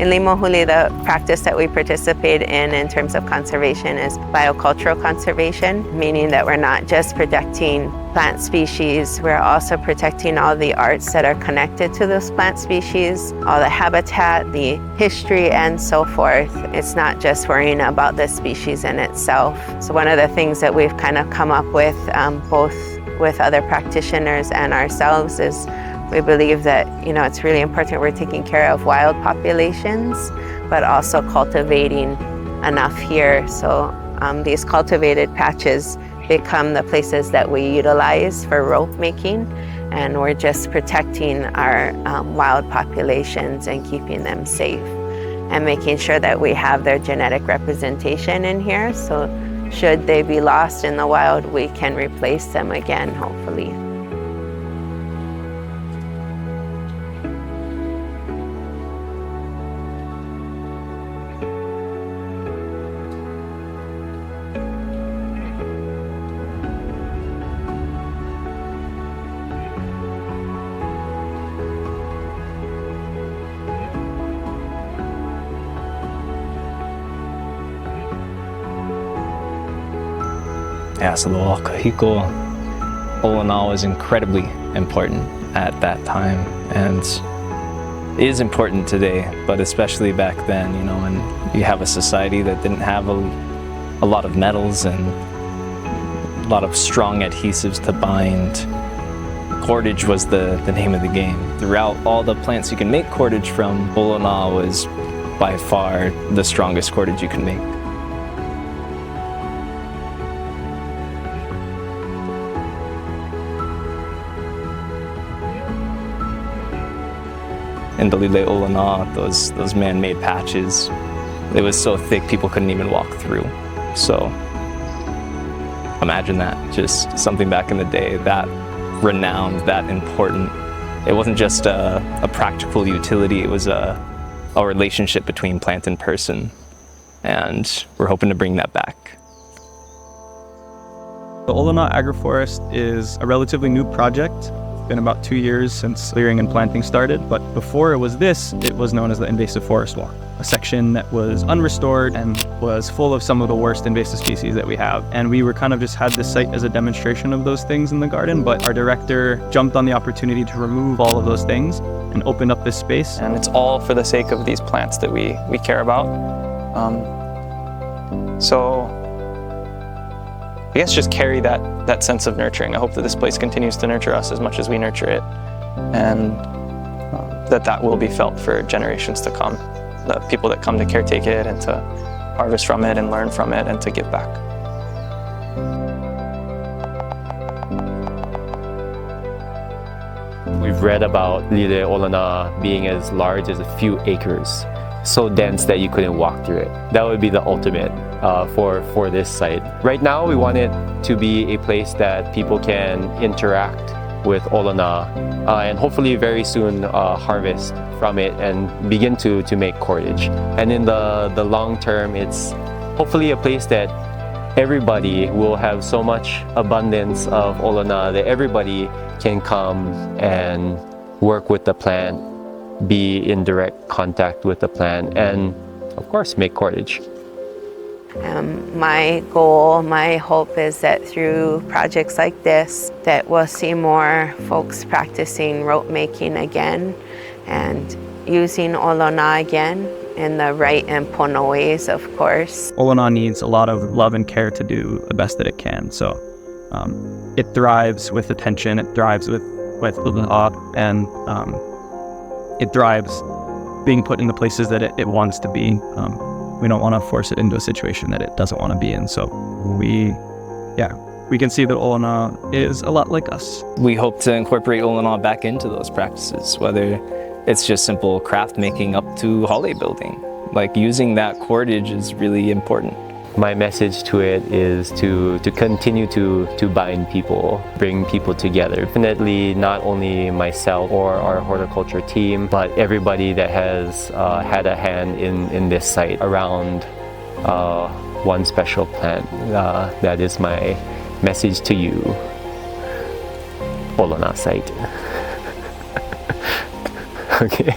In Limahuli, the practice that we participate in terms of conservation is biocultural conservation, meaning that we're not just protecting plant species, we're also protecting all the arts that are connected to those plant species, all the habitat, the history, and so forth. It's not just worrying about the species in itself. So one of the things that we've kind of come up with, both with other practitioners and ourselves, is we believe that, it's really important we're taking care of wild populations, but also cultivating enough here. So these cultivated patches become the places that we utilize for rope making, and we're just protecting our wild populations and keeping them safe and making sure that we have their genetic representation in here. So should they be lost in the wild, we can replace them again, hopefully. Yeah, so the whole kahiko ʻOlona was incredibly important at that time, and is important today, but especially back then, when you have a society that didn't have a lot of nettles and a lot of strong adhesives to bind. Cordage was the name of the game. Throughout all the plants you can make cordage from, ʻOlona was by far the strongest cordage you can make. In the Lile ʻOlona, those man-made patches, it was so thick people couldn't even walk through. So imagine that, just something back in the day, that renowned, that important. It wasn't just a practical utility, it was a relationship between plant and person. And we're hoping to bring that back. The ʻOlona agroforest is a relatively new project. It's been about 2 years since clearing and planting started, but before it was this, it was known as the invasive forest walk, a section that was unrestored and was full of some of the worst invasive species that we have. And we were kind of just had this site as a demonstration of those things in the garden, but our director jumped on the opportunity to remove all of those things and opened up this space. And it's all for the sake of these plants that we care about. So I guess just carry that sense of nurturing. I hope that this place continues to nurture us as much as we nurture it, and that will be felt for generations to come. The people that come to caretake it and to harvest from it and learn from it and to give back. We've read about Lile ʻOlona being as large as a few acres, so dense that you couldn't walk through it. That would be the ultimate for this site. Right now, we want it to be a place that people can interact with ʻOlona and hopefully very soon harvest from it and begin to make cordage. And in the long term, it's hopefully a place that everybody will have so much abundance of ʻOlona that everybody can come and work with the plant, be in direct contact with the plant, and of course make cordage. My goal, my hope is that through projects like this, that we'll see more folks practicing rope making again and using ʻOlona again in the right and pono ways, of course. ʻOlona needs a lot of love and care to do the best that it can. So it thrives with attention, it thrives with love, and it thrives being put in the places that it wants to be. We don't want to force it into a situation that it doesn't want to be in. So we can see that ʻOlona is a lot like us. We hope to incorporate ʻOlona back into those practices, whether it's just simple craft making up to hale building. Like using that cordage is really important. My message to it is to continue to bind people, bring people together. Definitely not only myself or our horticulture team, but everybody that has had a hand in this site around one special plant. That is my message to you, ʻOlona site. Okay.